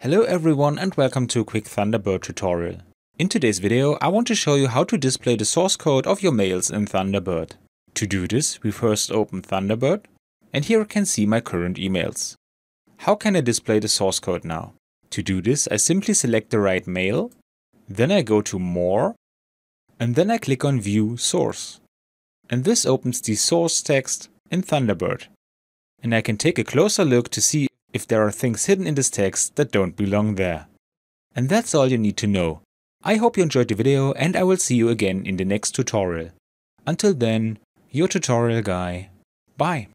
Hello everyone and welcome to a quick Thunderbird tutorial. In today's video I want to show you how to display the source code of your mails in Thunderbird. To do this, we first open Thunderbird and here I can see my current emails. How can I display the source code now? To do this, I simply select the right mail, then I go to More, and then I click on View Source. And this opens the source text in Thunderbird. And I can take a closer look to see if there are things hidden in this text that don't belong there. And that's all you need to know. I hope you enjoyed the video and I will see you again in the next tutorial. Until then, your tutorial guy. Bye.